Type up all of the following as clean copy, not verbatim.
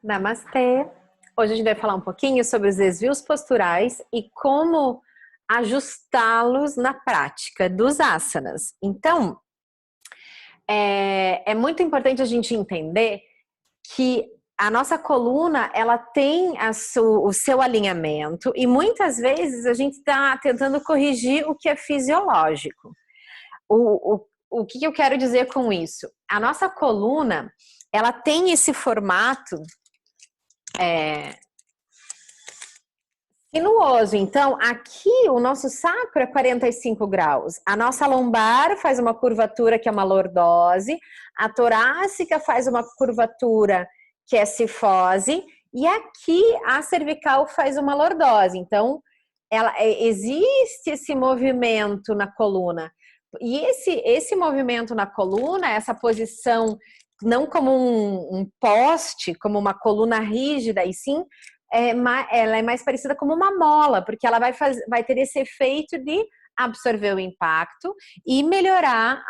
Namastê! Hoje a gente vai falar um pouquinho sobre os desvios posturais e como ajustá-los na prática dos asanas. Então, é muito importante a gente entender que a nossa coluna, ela tem o seu alinhamento e muitas vezes a gente está tentando corrigir o que é fisiológico. O que eu quero dizer com isso? A nossa coluna, ela tem esse formato sinuoso. Então, aqui o nosso sacro é 45 graus. A nossa lombar faz uma curvatura que é uma lordose. A torácica faz uma curvatura que é cifose. E aqui a cervical faz uma lordose. Então, existe esse movimento na coluna. E esse movimento na coluna, essa posição, não como um poste, como uma coluna rígida, e sim ela é mais parecida como uma mola, porque ela vai ter esse efeito de absorver o impacto e melhorar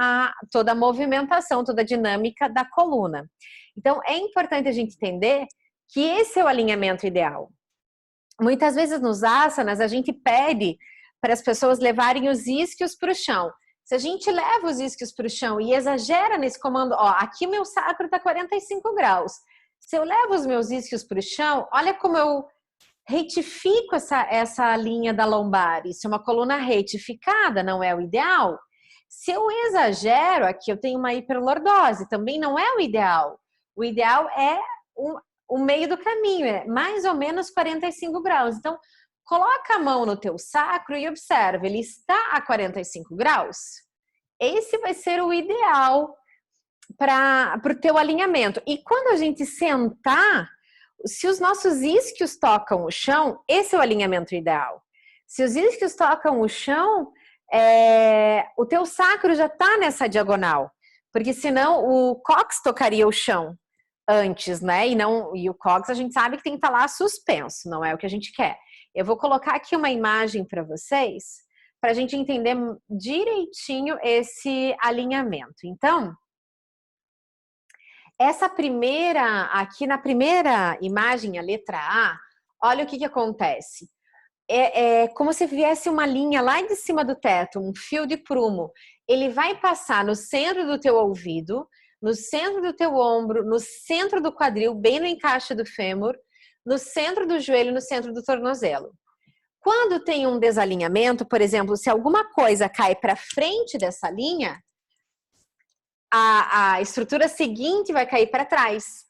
toda a movimentação, toda a dinâmica da coluna. Então, é importante a gente entender que esse é o alinhamento ideal. Muitas vezes nos asanas, a gente pede para as pessoas levarem os isquios para o chão. Se a gente leva os isquios para o chão e exagera nesse comando, ó, aqui meu sacro está 45 graus. Se eu levo os meus isquios para o chão, olha como eu retifico essa linha da lombar. Isso é uma coluna retificada, não é o ideal. Se eu exagero, aqui eu tenho uma hiperlordose, também não é o ideal. O ideal é o meio do caminho, é mais ou menos 45 graus. Então, coloca a mão no teu sacro e observa, ele está a 45 graus? Esse vai ser o ideal para o teu alinhamento. E quando a gente sentar, se os nossos isquios tocam o chão, esse é o alinhamento ideal. Se os isquios tocam o chão, o teu sacro já está nessa diagonal, porque senão o cóccix tocaria o chão antes, né? E o cóccix a gente sabe que tem que estar lá suspenso, não é o que a gente quer. Eu vou colocar aqui uma imagem para vocês, para a gente entender direitinho esse alinhamento. Então, aqui na primeira imagem, a letra A, olha o que acontece. É como se viesse uma linha lá de cima do teto, um fio de prumo. Ele vai passar no centro do teu ouvido, no centro do teu ombro, no centro do quadril, bem no encaixe do fêmur, no centro do joelho, no centro do tornozelo. Quando tem um desalinhamento, por exemplo, se alguma coisa cai para frente dessa linha, a estrutura seguinte vai cair para trás,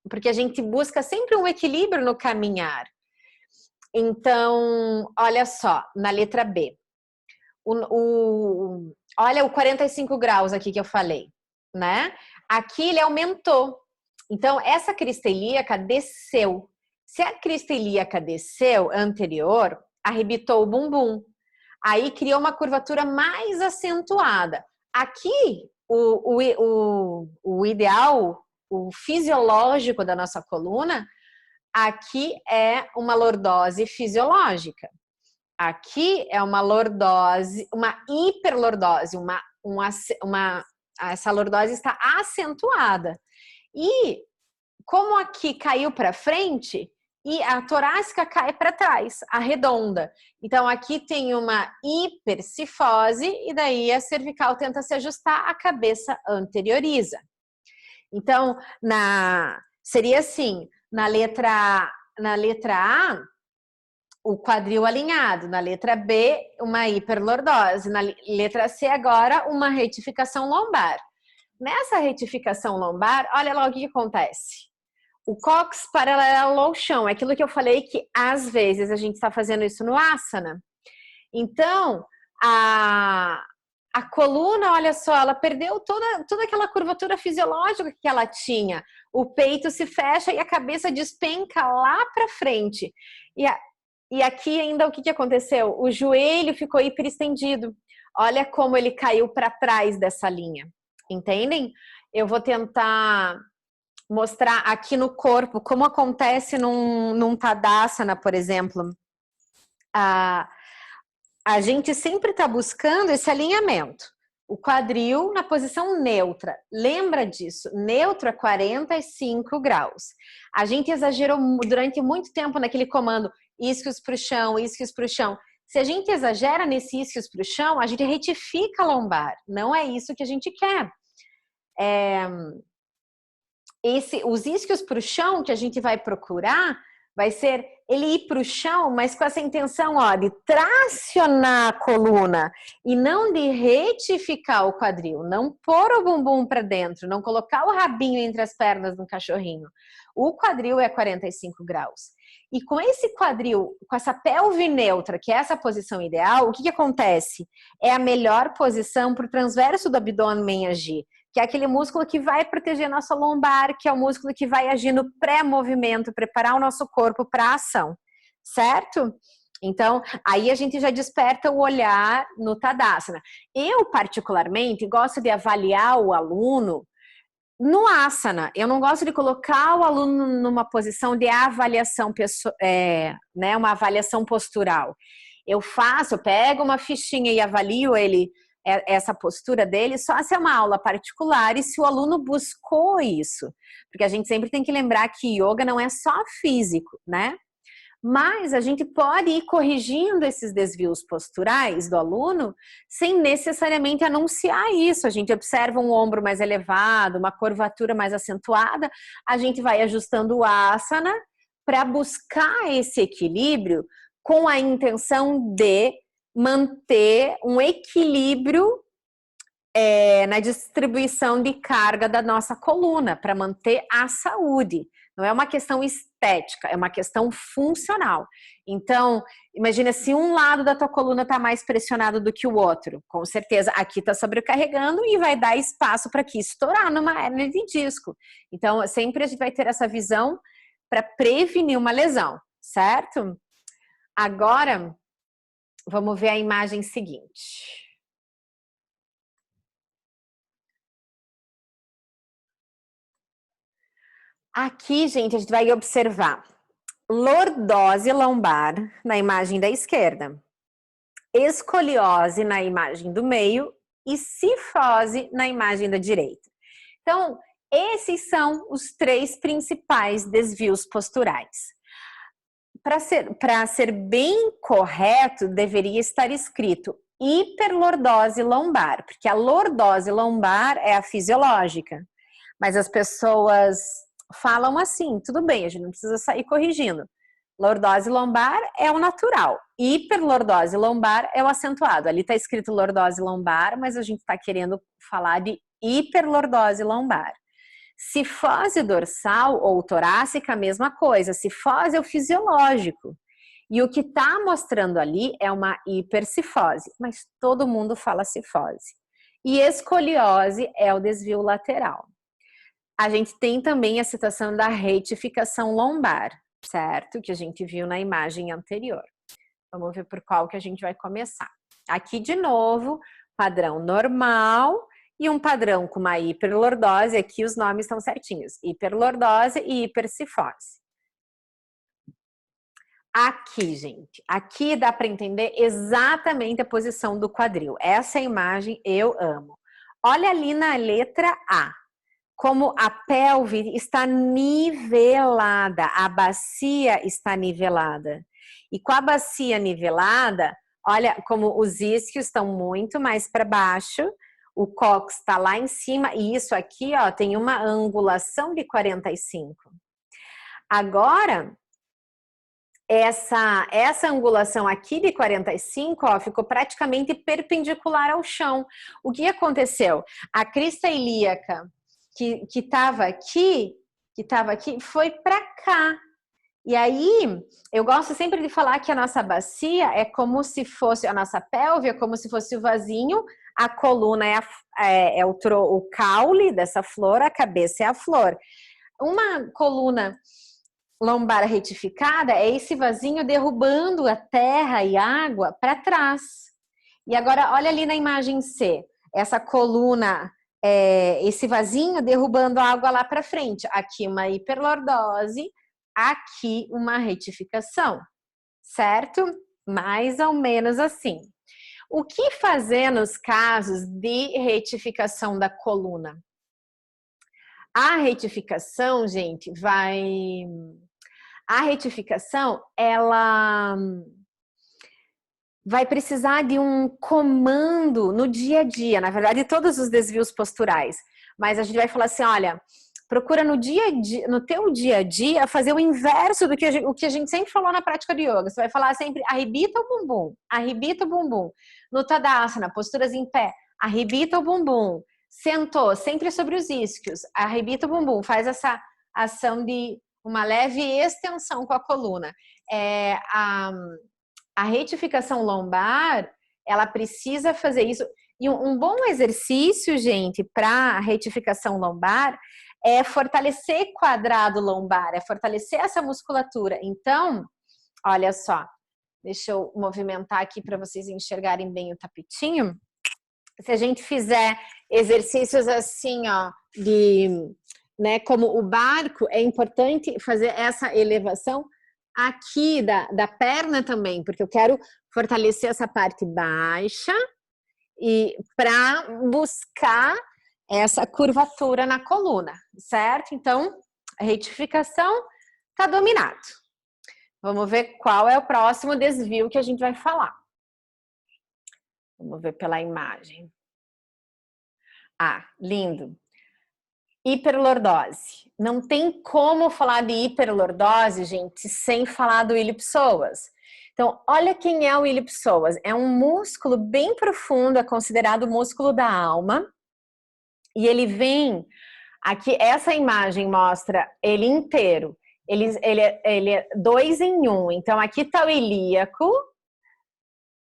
porque a gente busca sempre um equilíbrio no caminhar. Então, olha só, na letra B. Olha o 45 graus aqui que eu falei, né? Aqui ele aumentou. Então, essa crista ilíaca desceu. Se a crista ilíaca desceu anterior, arrebitou o bumbum. Aí criou uma curvatura mais acentuada. Aqui, o ideal, o fisiológico da nossa coluna, aqui é uma lordose fisiológica. Aqui é uma lordose, uma hiperlordose, essa lordose está acentuada. E como aqui caiu para frente, e a torácica cai para trás, arredonda. Então, aqui tem uma hipercifose e daí a cervical tenta se ajustar, a cabeça anterioriza. Então, seria assim, na letra A, o quadril alinhado, na letra B, uma hiperlordose, na letra C agora, uma retificação lombar. Nessa retificação lombar, olha lá o que acontece. O cóccix paralelo ao chão, é aquilo que eu falei que às vezes a gente está fazendo isso no asana. Então, a coluna, olha só, ela perdeu toda aquela curvatura fisiológica que ela tinha. O peito se fecha e a cabeça despenca lá para frente. E aqui ainda o que aconteceu? O joelho ficou hiperestendido. Olha como ele caiu para trás dessa linha. Entendem? Eu vou tentar mostrar aqui no corpo como acontece num Tadasana, por exemplo. A gente sempre está buscando esse alinhamento. O quadril na posição neutra. Lembra disso? Neutro é 45 graus. A gente exagerou durante muito tempo naquele comando isquios para o chão, isquios para o chão. Se a gente exagera nesse isquios para o chão, a gente retifica a lombar. Não é isso que a gente quer. Os isquios para o chão que a gente vai procurar vai ser ele ir para o chão, mas com essa intenção, ó, de tracionar a coluna e não de retificar o quadril, não pôr o bumbum para dentro, não colocar o rabinho entre as pernas do cachorrinho. O quadril é 45 graus. E com esse quadril, com essa pelve neutra, que é essa posição ideal, o que acontece? É a melhor posição para o transverso do abdômen agir, que é aquele músculo que vai proteger a nossa lombar, que é o músculo que vai agir no pré-movimento, preparar o nosso corpo para a ação, certo? Então, aí a gente já desperta o olhar no Tadasana. Eu, particularmente, gosto de avaliar o aluno no asana. Eu não gosto de colocar o aluno numa posição de avaliação, né, uma avaliação postural. Eu pego uma fichinha e avalio ele, essa postura dele, só se é uma aula particular e se o aluno buscou isso. Porque a gente sempre tem que lembrar que yoga não é só físico, né? Mas a gente pode ir corrigindo esses desvios posturais do aluno sem necessariamente anunciar isso. A gente observa um ombro mais elevado, uma curvatura mais acentuada, a gente vai ajustando o asana para buscar esse equilíbrio com a intenção de manter um equilíbrio na distribuição de carga da nossa coluna, para manter a saúde. Não é uma questão estética, é uma questão funcional. Então, imagina se um lado da tua coluna está mais pressionado do que o outro. Com certeza, aqui está sobrecarregando e vai dar espaço para aqui estourar numa hérnia de disco. Então, sempre a gente vai ter essa visão para prevenir uma lesão, certo? Agora, vamos ver a imagem seguinte. Aqui, gente, a gente vai observar lordose lombar na imagem da esquerda, escoliose na imagem do meio e cifose na imagem da direita. Então, esses são os 3 principais desvios posturais. Para ser bem correto, deveria estar escrito hiperlordose lombar, porque a lordose lombar é a fisiológica, mas as pessoas falam assim, tudo bem, a gente não precisa sair corrigindo. Lordose lombar é o natural, hiperlordose lombar é o acentuado. Ali está escrito lordose lombar, mas a gente está querendo falar de hiperlordose lombar. Cifose dorsal ou torácica, a mesma coisa. Cifose é o fisiológico. E o que está mostrando ali é uma hipercifose, mas todo mundo fala cifose. E escoliose é o desvio lateral. A gente tem também a situação da retificação lombar, certo? Que a gente viu na imagem anterior. Vamos ver por qual que a gente vai começar. Aqui, de novo, padrão normal e um padrão com uma hiperlordose. Aqui os nomes estão certinhos. Hiperlordose e hipercifose. Aqui, gente. Aqui dá para entender exatamente a posição do quadril. Essa imagem eu amo. Olha ali na letra A. Como a pelve está nivelada, a bacia está nivelada. E com a bacia nivelada, olha como os isquios estão muito mais para baixo, o cóccix está lá em cima, e isso aqui, ó, tem uma angulação de 45. Agora, essa angulação aqui de 45, ó, ficou praticamente perpendicular ao chão. O que aconteceu? A crista ilíaca que estava aqui, foi para cá. E aí, eu gosto sempre de falar que a nossa bacia é como se fosse, a nossa pelve é como se fosse o vasinho, a coluna é o caule dessa flor, a cabeça é a flor. Uma coluna lombar retificada é esse vasinho derrubando a terra e água para trás. E agora, olha ali na imagem C, essa coluna, esse vasinho derrubando a água lá para frente. Aqui uma hiperlordose, aqui uma retificação, certo? Mais ou menos assim. O que fazer nos casos de retificação da coluna? A retificação, gente, a retificação, ela vai precisar de um comando no dia a dia, na verdade, todos os desvios posturais. Mas a gente vai falar assim, olha, procura no dia a dia, no teu dia a dia, fazer o inverso do que o que a gente sempre falou na prática de yoga. Você vai falar sempre, arrebita o bumbum, arrebita o bumbum. No Tadasana, posturas em pé, arrebita o bumbum. Sentou, sempre sobre os isquios, arrebita o bumbum, faz essa ação de uma leve extensão com a coluna. A retificação lombar, ela precisa fazer isso. E um bom exercício, gente, para a retificação lombar é fortalecer quadrado lombar, é fortalecer essa musculatura. Então, olha só, deixa eu movimentar aqui para vocês enxergarem bem o tapetinho. Se a gente fizer exercícios assim, ó, né, como o barco, é importante fazer essa elevação aqui da perna também, porque eu quero fortalecer essa parte baixa e para buscar essa curvatura na coluna, certo? Então, a retificação tá dominado. Vamos ver qual é o próximo desvio que a gente vai falar. Vamos ver pela imagem. Ah, lindo. Hiperlordose. Não tem como falar de hiperlordose, gente, sem falar do ilipsoas. Então, olha quem é o ilipsoas. É um músculo bem profundo, é considerado o músculo da alma. E ele vem... Aqui, essa imagem mostra ele inteiro. Ele é 2 em 1. Então, aqui está o ilíaco.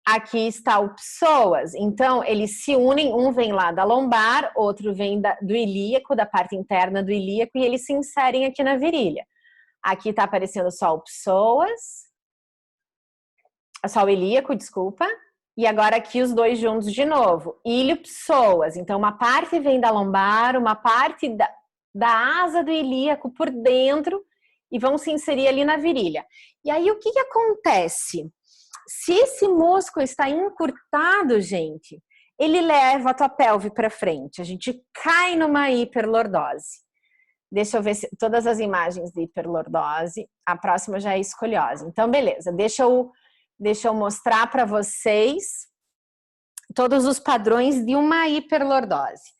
Aqui está o psoas, então eles se unem, um vem lá da lombar, outro vem do ilíaco, da parte interna do ilíaco, e eles se inserem aqui na virilha. Aqui está aparecendo só o psoas, só o ilíaco, desculpa, e agora aqui os dois juntos de novo, ilho-psoas. Então uma parte vem da lombar, uma parte da asa do ilíaco por dentro, e vão se inserir ali na virilha. E aí o que acontece? Se esse músculo está encurtado, gente, ele leva a tua pelve para frente. A gente cai numa hiperlordose. Deixa eu ver todas as imagens de hiperlordose. A próxima já é escoliose. Então, beleza. Deixa eu mostrar para vocês todos os padrões de uma hiperlordose.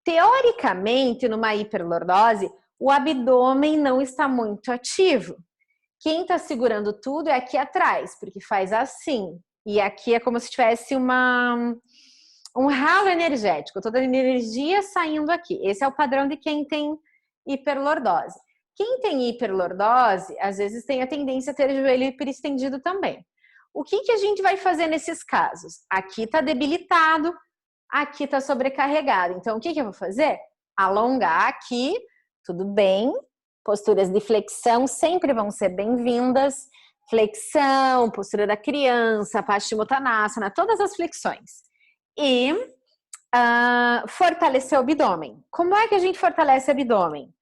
Teoricamente, numa hiperlordose, o abdômen não está muito ativo. Quem está segurando tudo é aqui atrás, porque faz assim. E aqui é como se tivesse um ralo energético, toda a energia saindo aqui. Esse é o padrão de quem tem hiperlordose. Quem tem hiperlordose, às vezes tem a tendência a ter o joelho hiperestendido também. O que a gente vai fazer nesses casos? Aqui está debilitado, aqui está sobrecarregado. Então, o que eu vou fazer? Alongar aqui, tudo bem. Posturas de flexão sempre vão ser bem-vindas. Flexão, postura da criança, Paschimottanasana, todas as flexões. E fortalecer o abdômen. Como é que a gente fortalece o abdômen?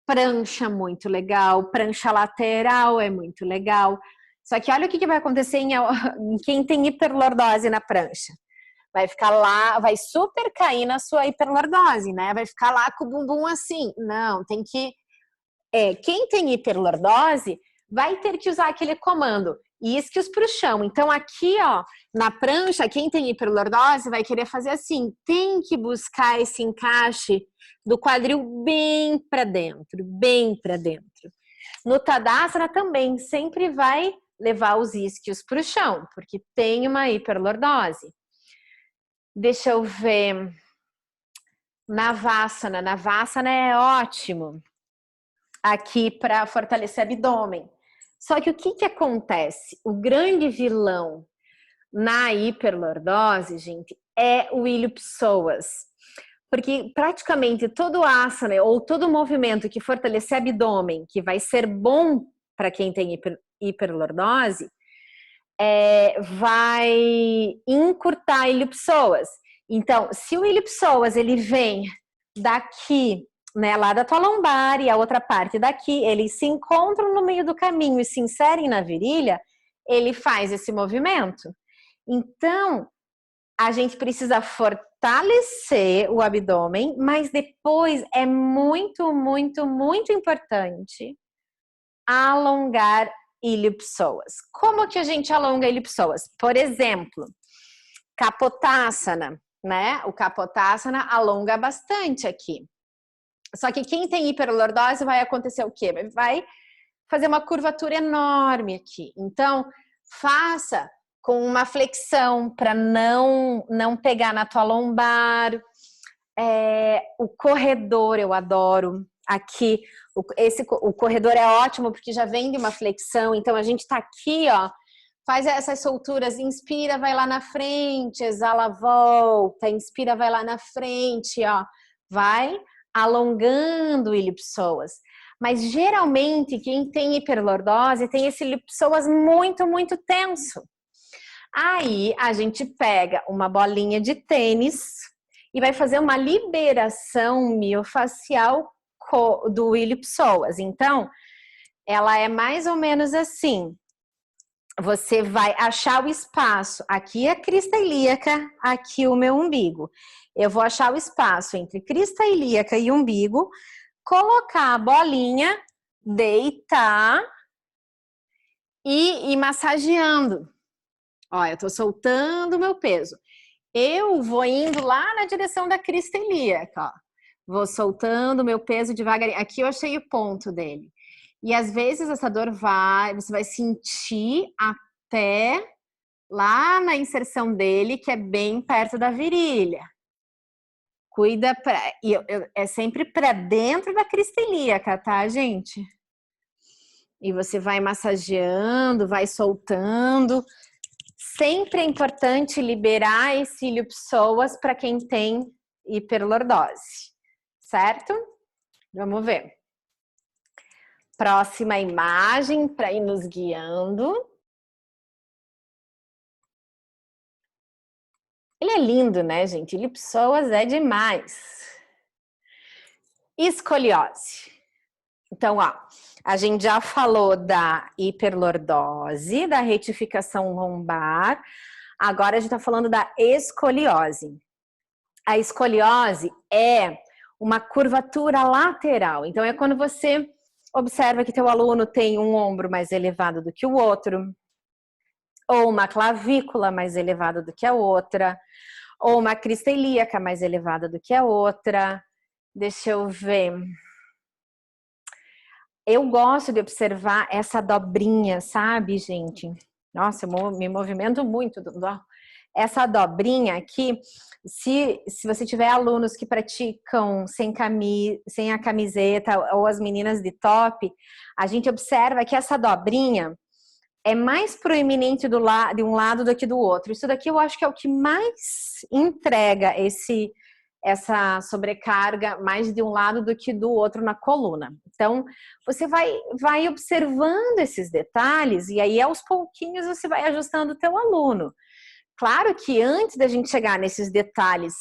Prancha muito legal, prancha lateral é muito legal. Só que olha o que vai acontecer em quem tem hiperlordose na prancha. Vai ficar lá, vai super cair na sua hiperlordose, né? Vai ficar lá com o bumbum assim. Não, tem que... quem tem hiperlordose vai ter que usar aquele comando isquios para o chão. Então aqui, ó, na prancha, quem tem hiperlordose vai querer fazer assim, tem que buscar esse encaixe do quadril bem para dentro, bem para dentro. No Tadasana também sempre vai levar os isquios para o chão, porque tem uma hiperlordose. Deixa eu ver. Navasana. Navasana é ótimo aqui para fortalecer o abdômen. Só que o que acontece? O grande vilão na hiperlordose, gente, é o ilho-psoas. Porque praticamente todo asana ou todo movimento que fortalecer o abdômen, que vai ser bom para quem tem hiperlordose, vai encurtar ilho-psoas. Então, se o ilho-psoas ele vem daqui, né, lá da tua lombar e a outra parte daqui, eles se encontram no meio do caminho e se inserem na virilha, ele faz esse movimento. Então, a gente precisa fortalecer o abdômen, mas depois é muito, muito, muito importante alongar ilipsoas. Como que a gente alonga ilipsoas? Por exemplo, Kapotasana, né? O Kapotasana alonga bastante aqui. Só que quem tem hiperlordose vai acontecer o quê? Vai fazer uma curvatura enorme aqui. Então, faça com uma flexão para não pegar na tua lombar. O corredor eu adoro. Aqui, o corredor é ótimo porque já vem de uma flexão. Então, a gente tá aqui, ó. Faz essas solturas, inspira, vai lá na frente, exala, volta, inspira, vai lá na frente, ó. Vai alongando ilipsoas. Mas geralmente quem tem hiperlordose tem esse ilipsoas muito, muito tenso. Aí a gente pega uma bolinha de tênis e vai fazer uma liberação miofacial do ilipsoas. Então, ela é mais ou menos assim. Você vai achar o espaço, aqui é a crista ilíaca, aqui o meu umbigo. Eu vou achar o espaço entre crista ilíaca e umbigo, colocar a bolinha, deitar e ir massageando. Ó, eu tô soltando o meu peso. Eu vou indo lá na direção da crista ilíaca, ó. Vou soltando o meu peso devagarinho. Aqui eu achei o ponto dele. E às vezes essa dor você vai sentir até lá na inserção dele, que é bem perto da virilha. Cuida, é sempre para dentro da crista ilíaca, tá, gente? E você vai massageando, vai soltando. Sempre é importante liberar esse ilipsoas para quem tem hiperlordose, certo? Vamos ver. Próxima imagem para ir nos guiando. Ele é lindo, né, gente? Ilipsoas é demais. Escoliose. Então, ó, a gente já falou da hiperlordose, da retificação lombar. Agora a gente tá falando da escoliose. A escoliose é uma curvatura lateral. Então, é quando você observa que teu aluno tem um ombro mais elevado do que o outro, ou uma clavícula mais elevada do que a outra, ou uma crista ilíaca mais elevada do que a outra. Deixa eu ver. Eu gosto de observar essa dobrinha, sabe, gente? Nossa, eu me movimento muito. Essa dobrinha aqui, se você tiver alunos que praticam sem a camiseta ou as meninas de top, a gente observa que essa dobrinha é mais proeminente de um lado do que do outro. Isso daqui eu acho que é o que mais entrega essa sobrecarga mais de um lado do que do outro na coluna. Então, você vai observando esses detalhes e aí aos pouquinhos você vai ajustando o teu aluno. Claro que antes da gente chegar nesses detalhes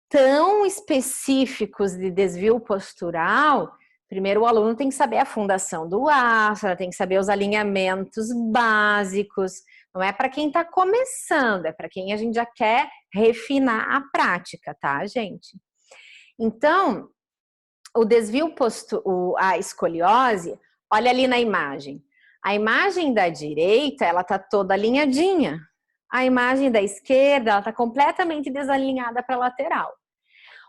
tão específicos de desvio postural, primeiro o aluno tem que saber a fundação do asana, tem que saber os alinhamentos básicos. Não é para quem está começando, é para quem a gente já quer refinar a prática, tá, gente? Então, o desvio a escoliose, olha ali na imagem. A imagem da direita, ela tá toda alinhadinha. A imagem da esquerda, ela tá completamente desalinhada para a lateral.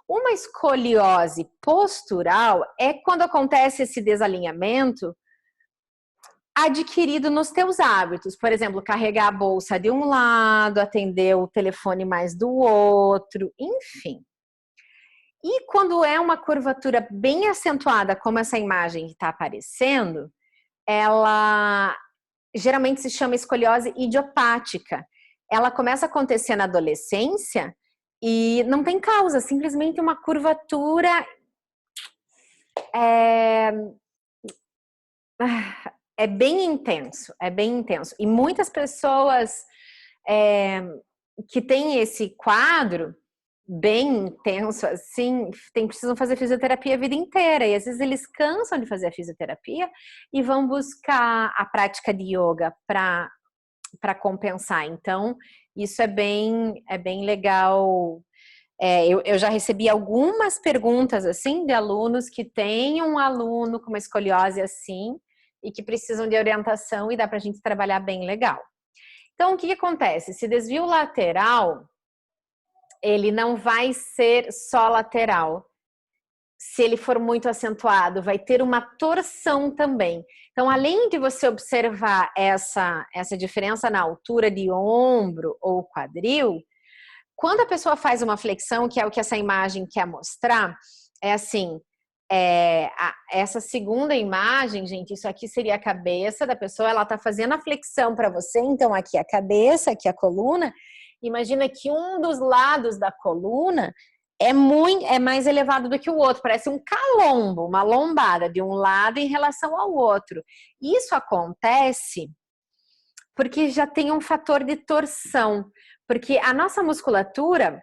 Uma escoliose postural é quando acontece esse desalinhamento adquirido nos teus hábitos. Por exemplo, carregar a bolsa de um lado, atender o telefone mais do outro, enfim. E quando é uma curvatura bem acentuada, como essa imagem que está aparecendo, ela geralmente se chama escoliose idiopática. Ela começa a acontecer na adolescência e não tem causa, simplesmente uma curvatura é bem intenso, é bem intenso. E muitas pessoas que têm esse quadro bem intenso, assim, precisam fazer fisioterapia a vida inteira. E às vezes eles cansam de fazer a fisioterapia e vão buscar a prática de yoga para compensar. Então, isso é bem legal. Eu já recebi algumas perguntas assim de alunos que têm um aluno com uma escoliose assim e que precisam de orientação e dá para a gente trabalhar bem legal. Então, o que acontece? Esse desvio lateral, ele não vai ser só lateral. Se ele for muito acentuado, vai ter uma torção também. Então, além de você observar essa diferença na altura de ombro ou quadril, quando a pessoa faz uma flexão, que é o que essa imagem quer mostrar, é assim, essa segunda imagem, gente, isso aqui seria a cabeça da pessoa, ela tá fazendo a flexão para você, então aqui a cabeça, aqui a coluna. Imagina que um dos lados da coluna é mais elevado do que o outro, parece um calombo, uma lombada de um lado em relação ao outro. Isso acontece porque já tem um fator de torção, porque a nossa musculatura,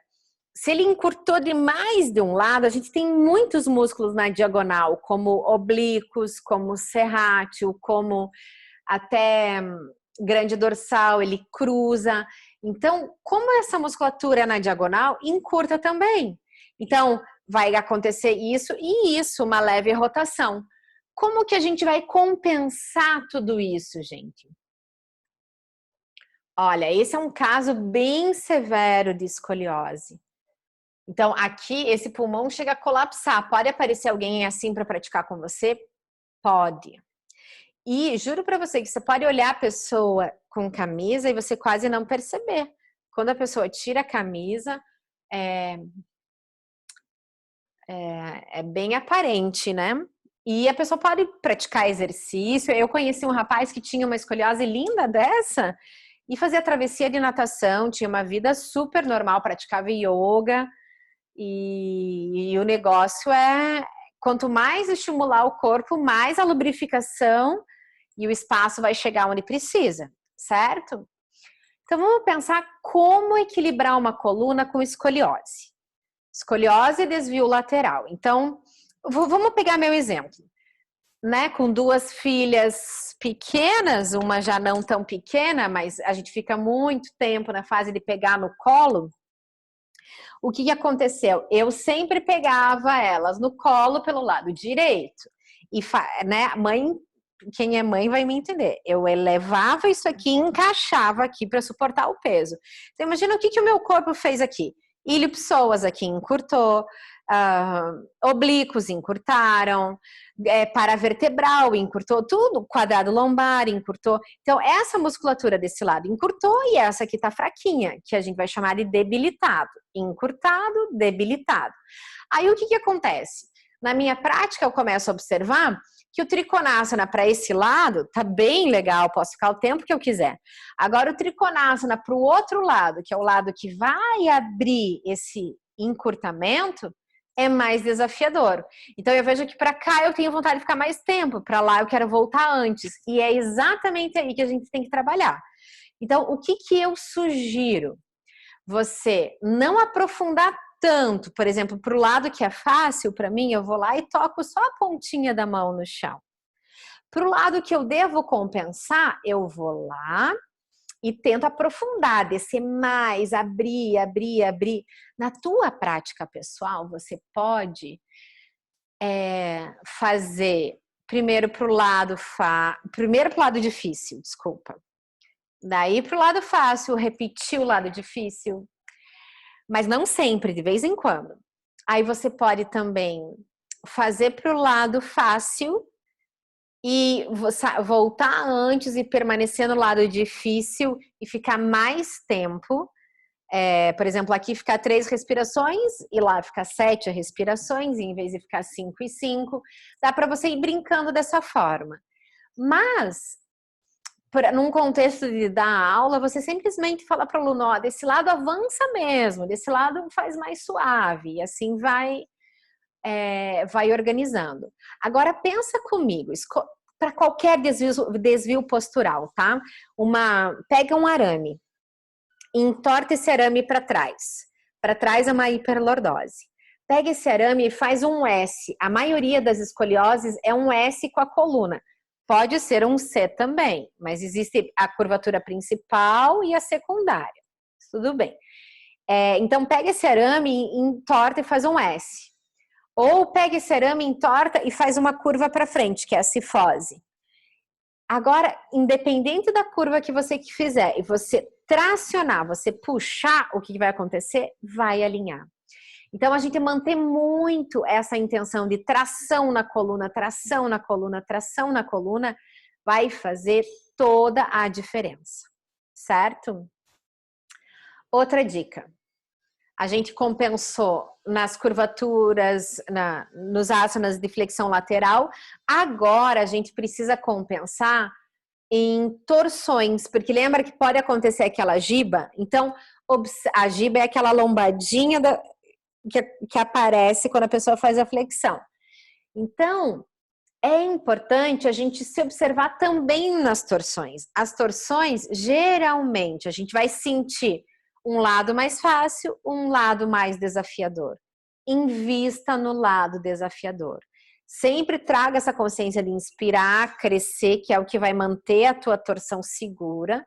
se ele encurtou demais de um lado, a gente tem muitos músculos na diagonal, como oblíquos, como serrátil, como até grande dorsal, ele cruza. Então, como essa musculatura é na diagonal, encurta também. Então, vai acontecer isso e isso, uma leve rotação. Como que a gente vai compensar tudo isso, gente? Olha, esse é um caso bem severo de escoliose. Então, aqui, esse pulmão chega a colapsar. Pode aparecer alguém assim para praticar com você? Pode. E juro para você que você pode olhar a pessoa com camisa e você quase não perceber. Quando a pessoa tira a camisa, é bem aparente, né? E a pessoa pode praticar exercício. Eu conheci um rapaz que tinha uma escoliose linda dessa e fazia travessia de natação, tinha uma vida super normal, praticava yoga. E o negócio é, quanto mais estimular o corpo, mais a lubrificação e o espaço vai chegar onde precisa, certo? Então vamos pensar como equilibrar uma coluna com escoliose. Escoliose e desvio lateral. Então, vamos pegar meu exemplo, né? Com duas filhas pequenas, uma já não tão pequena, mas a gente fica muito tempo na fase de pegar no colo. O que aconteceu? Eu sempre pegava elas no colo pelo lado direito. E, né, mãe, quem é mãe vai me entender. Eu elevava isso aqui e encaixava aqui para suportar o peso. Então, imagina o que o meu corpo fez aqui. Ilipsoas aqui encurtou, oblíquos encurtaram, paravertebral encurtou, tudo, quadrado lombar encurtou. Então, essa musculatura desse lado encurtou e essa aqui tá fraquinha, que a gente vai chamar de debilitado. Encurtado, debilitado. Aí, o que acontece? Na minha prática, eu começo a observar que o Trikonasana para esse lado tá bem legal, posso ficar o tempo que eu quiser. Agora o Trikonasana para o outro lado, que é o lado que vai abrir esse encurtamento, é mais desafiador. Então eu vejo que para cá eu tenho vontade de ficar mais tempo, para lá eu quero voltar antes. E é exatamente aí que a gente tem que trabalhar. Então o que eu sugiro? Você não aprofundar tanto, por exemplo, para o lado que é fácil para mim, eu vou lá e toco só a pontinha da mão no chão. Para o lado que eu devo compensar, eu vou lá e tento aprofundar, descer mais, abrir, abrir, abrir. Na tua prática pessoal, você pode fazer primeiro para o lado difícil, desculpa. Daí para o lado fácil, repetir o lado difícil. Mas não sempre, de vez em quando. Aí você pode também fazer para o lado fácil e voltar antes e permanecer no lado difícil e ficar mais tempo. Por exemplo, aqui ficar 3 respirações e lá ficar 7 respirações, em vez de ficar 5 e 5. Dá para você ir brincando dessa forma. Mas num contexto de dar aula, você simplesmente fala para o aluno, ó, desse lado avança mesmo, desse lado faz mais suave, e assim vai organizando. Agora pensa comigo, para qualquer desvio postural, tá? Pega um arame, entorta esse arame para trás. Para trás é uma hiperlordose. Pega esse arame e faz um S. A maioria das escolioses é um S com a coluna. Pode ser um C também, mas existe a curvatura principal e a secundária. Tudo bem. Então, pega esse arame, entorta e faz um S. Ou pega esse arame, entorta e faz uma curva para frente, que é a cifose. Agora, independente da curva que você fizer e você tracionar, você puxar, o que vai acontecer? Vai alinhar. Então, a gente manter muito essa intenção de tração na coluna, tração na coluna, tração na coluna, vai fazer toda a diferença, certo? Outra dica. A gente compensou nas curvaturas, nos asanas de flexão lateral. Agora, a gente precisa compensar em torções, porque lembra que pode acontecer aquela giba? Então, a giba é aquela lombadinha que aparece quando a pessoa faz a flexão. Então, é importante a gente se observar também nas torções. As torções, geralmente, a gente vai sentir um lado mais fácil, um lado mais desafiador. Invista no lado desafiador. Sempre traga essa consciência de inspirar, crescer, que é o que vai manter a tua torção segura.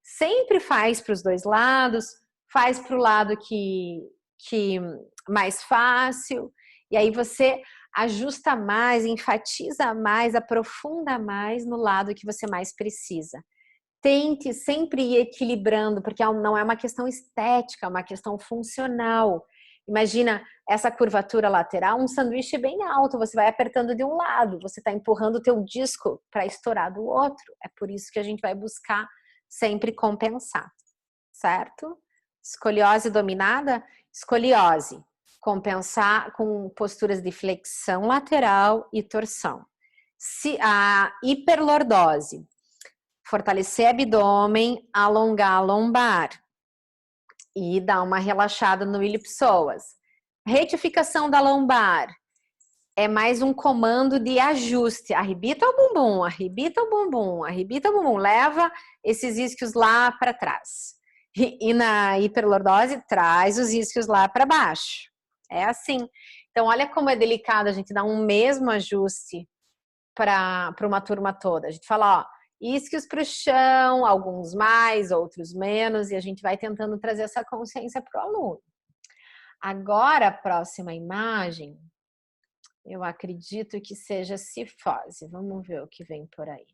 Sempre faz para os dois lados, faz para o lado que mais fácil, e aí você ajusta mais, enfatiza mais, aprofunda mais no lado que você mais precisa. Tente sempre ir equilibrando, porque não é uma questão estética, é uma questão funcional. Imagina essa curvatura lateral, um sanduíche bem alto, você vai apertando de um lado, você está empurrando o teu disco para estourar do outro. É por isso que a gente vai buscar sempre compensar, certo? Escoliose dominada, escoliose. Compensar com posturas de flexão lateral e torção. A hiperlordose. Fortalecer abdômen, alongar a lombar e dar uma relaxada no ilipsoas. Retificação da lombar é mais um comando de ajuste. Arrebita o bumbum, arrebita o bumbum, arrebita o bumbum. Leva esses isquios lá para trás. E na hiperlordose, traz os isquios lá para baixo. É assim. Então, olha como é delicado a gente dar um mesmo ajuste para uma turma toda. A gente fala, ó, isquios para o chão, alguns mais, outros menos, e a gente vai tentando trazer essa consciência para o aluno. Agora, a próxima imagem, eu acredito que seja cifose. Vamos ver o que vem por aí.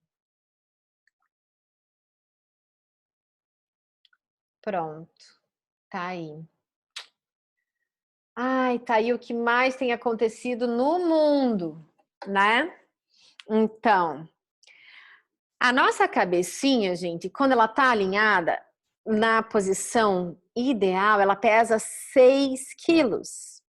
Pronto, tá aí. Ai, tá aí o que mais tem acontecido no mundo, né? Então, a nossa cabecinha, gente, quando ela tá alinhada na posição ideal, ela pesa 6 quilos.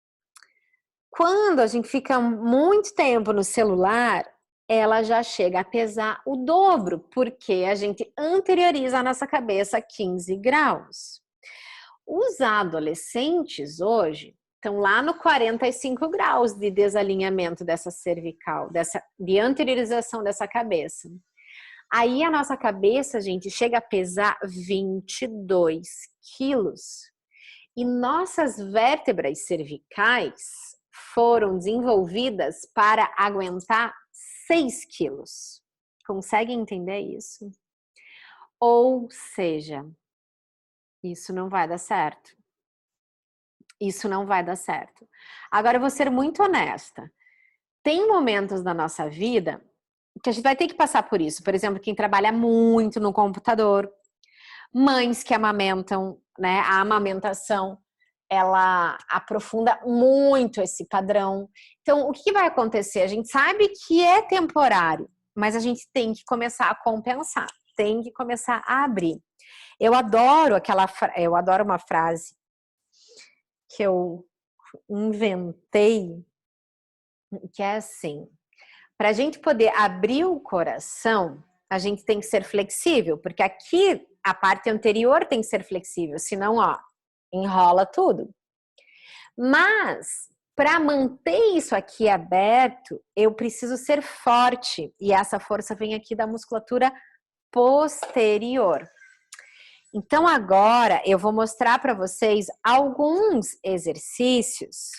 Quando a gente fica muito tempo no celular, ela já chega a pesar o dobro, porque a gente anterioriza a nossa cabeça a 15 graus. Os adolescentes hoje estão lá no 45 graus de desalinhamento dessa cervical, de anteriorização dessa cabeça. Aí a nossa cabeça, gente, chega a pesar 22 quilos. E nossas vértebras cervicais foram desenvolvidas para aguentar 6 quilos. Conseguem entender isso? Ou seja, isso não vai dar certo. Isso não vai dar certo. Agora, eu vou ser muito honesta. Tem momentos da nossa vida que a gente vai ter que passar por isso. Por exemplo, quem trabalha muito no computador, mães que amamentam, né? A amamentação, ela aprofunda muito esse padrão. Então, o que vai acontecer? A gente sabe que é temporário, mas a gente tem que começar a compensar, tem que começar a abrir. Eu adoro uma frase que eu inventei, que é assim: para a gente poder abrir o coração, a gente tem que ser flexível, porque aqui a parte anterior tem que ser flexível, senão, ó, enrola tudo. Mas, para manter isso aqui aberto, eu preciso ser forte, e essa força vem aqui da musculatura posterior. Então, agora eu vou mostrar para vocês alguns exercícios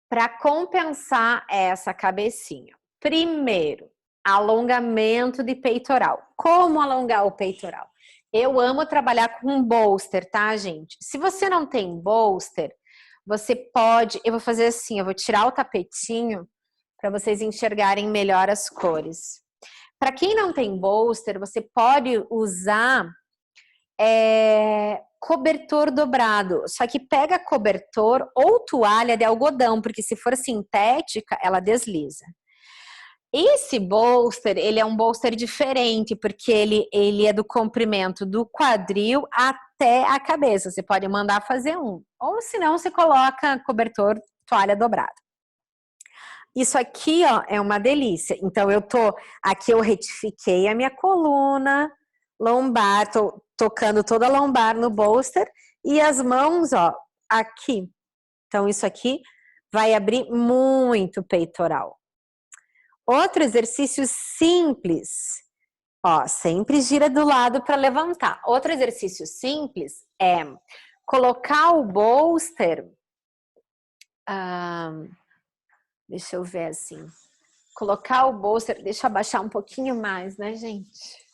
para compensar essa cabecinha. Primeiro, Alongamento de peitoral. Como alongar o peitoral? Eu amo trabalhar com um bolster, tá, gente? Se você não tem bolster, você pode... Eu vou fazer assim, eu vou tirar o tapetinho para vocês enxergarem melhor as cores. Para quem não tem bolster, você pode usar cobertor dobrado. Só que pega cobertor ou toalha de algodão, porque se for sintética, ela desliza. Esse bolster, ele é um bolster diferente, porque ele é do comprimento do quadril até a cabeça. Você pode mandar fazer um. Ou senão, você coloca cobertor, toalha dobrada. Isso aqui, ó, é uma delícia. Então, aqui eu retifiquei a minha coluna lombar, tô tocando toda a lombar no bolster. E as mãos, ó, aqui. Então, isso aqui vai abrir muito peitoral. Outro exercício simples, ó, sempre gira do lado para levantar. Outro exercício simples é colocar o bolster, deixa eu ver assim, colocar o bolster, deixa eu abaixar um pouquinho mais, né, gente?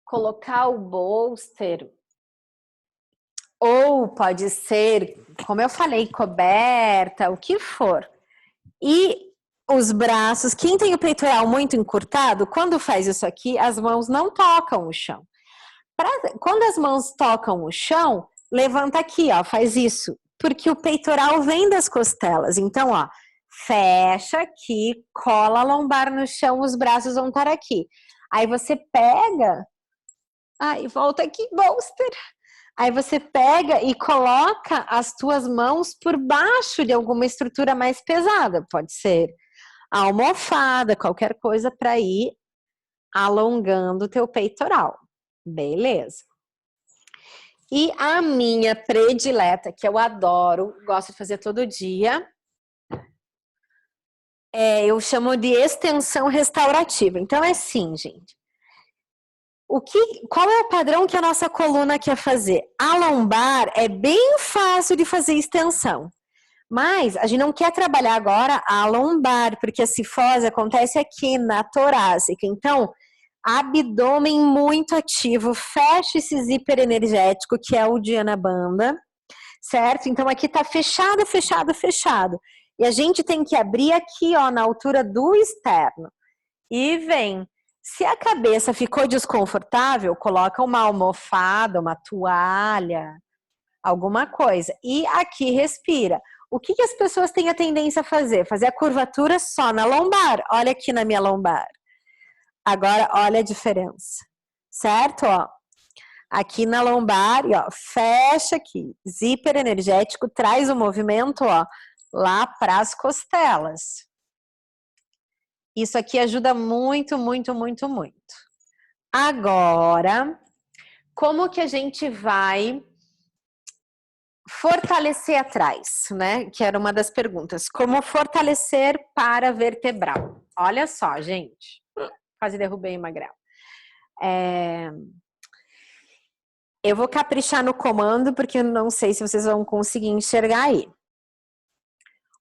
Colocar o bolster, ou pode ser, como eu falei, coberta, o que for, e os braços, quem tem o peitoral muito encurtado, quando faz isso aqui, as mãos não tocam o chão. Quando as mãos tocam o chão, levanta aqui, ó, faz isso. Porque o peitoral vem das costelas. Então, ó, fecha aqui, cola a lombar no chão, os braços vão estar aqui. Aí você pega, aí volta aqui, bolster. Aí você pega e coloca as tuas mãos por baixo de alguma estrutura mais pesada. Pode ser a almofada, qualquer coisa para ir alongando o teu peitoral. Beleza. E a minha predileta, que eu adoro, gosto de fazer todo dia, eu chamo de extensão restaurativa. Então é assim, gente. Qual é o padrão que a nossa coluna quer fazer? A lombar é bem fácil de fazer extensão. Mas a gente não quer trabalhar agora a lombar, porque a cifose acontece aqui na torácica. Então, abdômen muito ativo, fecha esse zíper energético, que é o de Anabanda, certo? Então, aqui tá fechado, fechado, fechado. E a gente tem que abrir aqui, ó, na altura do externo. E vem. Se a cabeça ficou desconfortável, coloca uma almofada, uma toalha, alguma coisa. E aqui respira. O que as pessoas têm a tendência a fazer? Fazer a curvatura só na lombar. Olha aqui na minha lombar. Agora, olha a diferença. Certo? Ó, aqui na lombar, e ó, fecha aqui. Zíper energético traz o movimento, ó, lá para as costelas. Isso aqui ajuda muito, muito, muito, muito. Agora, como que a gente vai fortalecer atrás, né? Que era uma das perguntas. Como fortalecer para vertebral? Olha só, gente. Quase derrubei o magrelo. Eu vou caprichar no comando, porque eu não sei se vocês vão conseguir enxergar aí.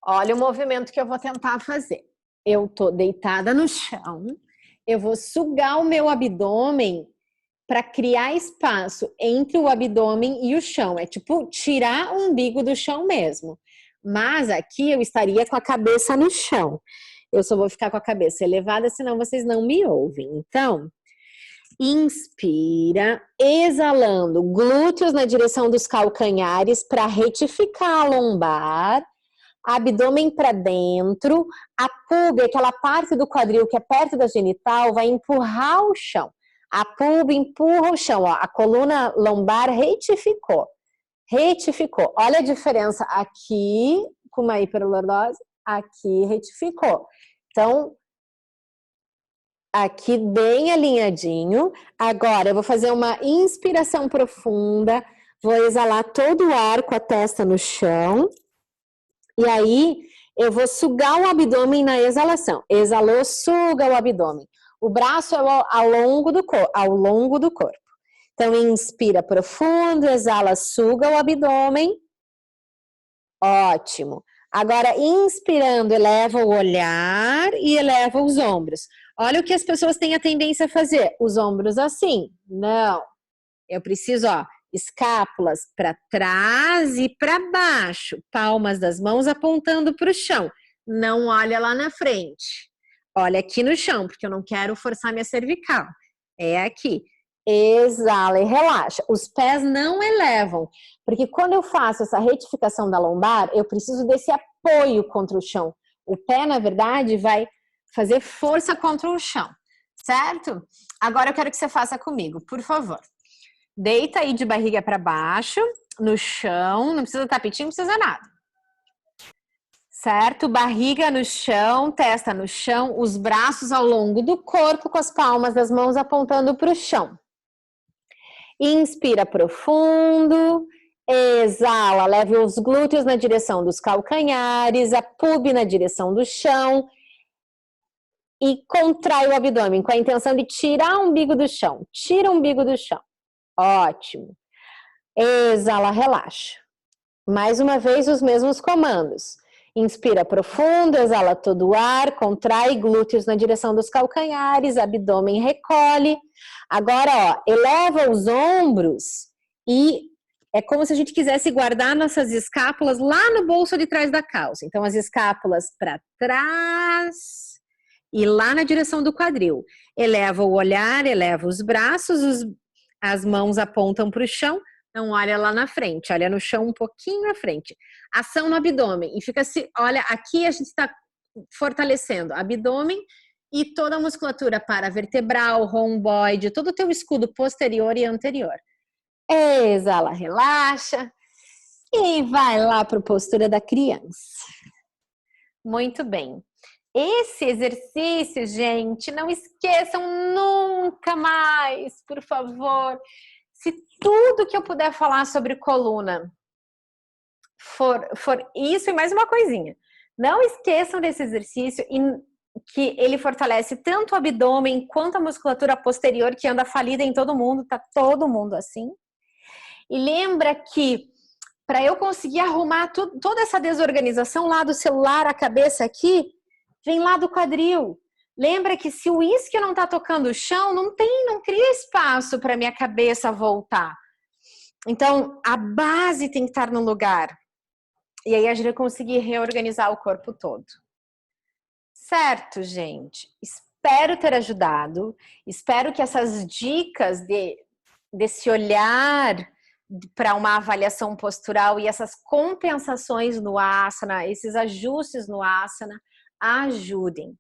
Olha o movimento que eu vou tentar fazer. Eu tô deitada no chão. Eu vou sugar o meu abdômen para criar espaço entre o abdômen e o chão. É tipo tirar o umbigo do chão mesmo. Mas aqui eu estaria com a cabeça no chão. Eu só vou ficar com a cabeça elevada, senão vocês não me ouvem. Então, inspira, exalando, glúteos na direção dos calcanhares para retificar a lombar. Abdômen para dentro. A púbia, aquela parte do quadril que é perto da genital, vai empurrar o chão. A púbia empurra o chão, ó. A coluna lombar retificou. Retificou. Olha a diferença aqui com uma hiperlordose, aqui retificou. Então, aqui bem alinhadinho. Agora eu vou fazer uma inspiração profunda, vou exalar todo o ar com a testa no chão. E aí eu vou sugar o abdômen na exalação. Exalou, suga o abdômen. O braço é ao longo do corpo. Então, inspira profundo, exala, suga o abdômen. Ótimo. Agora, inspirando, eleva o olhar e eleva os ombros. Olha o que as pessoas têm a tendência a fazer. Os ombros assim. Não. Eu preciso, ó, escápulas para trás e para baixo. Palmas das mãos apontando para o chão. Não olha lá na frente. Olha aqui no chão, porque eu não quero forçar minha cervical. É aqui. Exala e relaxa. Os pés não elevam, porque quando eu faço essa retificação da lombar, eu preciso desse apoio contra o chão. O pé, na verdade, vai fazer força contra o chão, certo? Agora eu quero que você faça comigo, por favor. Deita aí de barriga para baixo, no chão, não precisa tapetinho, não precisa nada. Certo? Barriga no chão, testa no chão, os braços ao longo do corpo com as palmas das mãos apontando para o chão. Inspira profundo, exala, leve os glúteos na direção dos calcanhares, a pub na direção do chão e contrai o abdômen com a intenção de tirar o umbigo do chão. Tira o umbigo do chão. Ótimo. Exala, relaxa. Mais uma vez os mesmos comandos. Inspira profundo, exala todo o ar, contrai glúteos na direção dos calcanhares, abdômen recolhe. Agora, ó, eleva os ombros e é como se a gente quisesse guardar nossas escápulas lá no bolso de trás da calça. Então, as escápulas para trás e lá na direção do quadril. Eleva o olhar, eleva os braços, as mãos apontam para o chão. Não olha lá na frente, olha no chão um pouquinho na frente. Ação no abdômen. E fica assim, olha, aqui a gente está fortalecendo abdômen e toda a musculatura paravertebral, romboide, todo o teu escudo posterior e anterior. Exala, relaxa e vai lá para a postura da criança. Muito bem. Esse exercício, gente, não esqueçam nunca mais, por favor. Se tudo que eu puder falar sobre coluna for isso e mais uma coisinha, não esqueçam desse exercício que ele fortalece tanto o abdômen quanto a musculatura posterior que anda falida em todo mundo, tá todo mundo assim. E lembra que para eu conseguir arrumar toda essa desorganização lá do celular, a cabeça aqui, vem lá do quadril. Lembra que se o isquio não está tocando o chão, não cria espaço para minha cabeça voltar. Então, a base tem que estar no lugar. E aí a gente vai conseguir reorganizar o corpo todo. Certo, gente? Espero ter ajudado. Espero que essas dicas desse olhar para uma avaliação postural e essas compensações no asana, esses ajustes no asana, ajudem.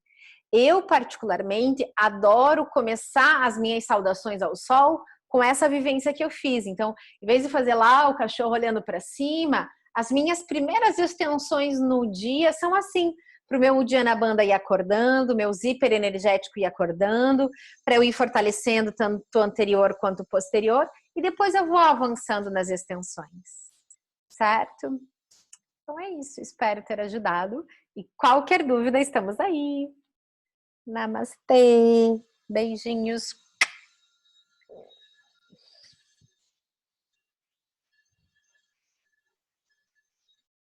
Eu, particularmente, adoro começar as minhas saudações ao sol com essa vivência que eu fiz. Então, em vez de fazer lá o cachorro olhando para cima, as minhas primeiras extensões no dia são assim, para o meu Uddiyana Bandha ir acordando, meu zíper energético ir acordando, para eu ir fortalecendo tanto o anterior quanto o posterior, e depois eu vou avançando nas extensões. Certo? Então é isso, espero ter ajudado. E qualquer dúvida, estamos aí. Namastê. Beijinhos.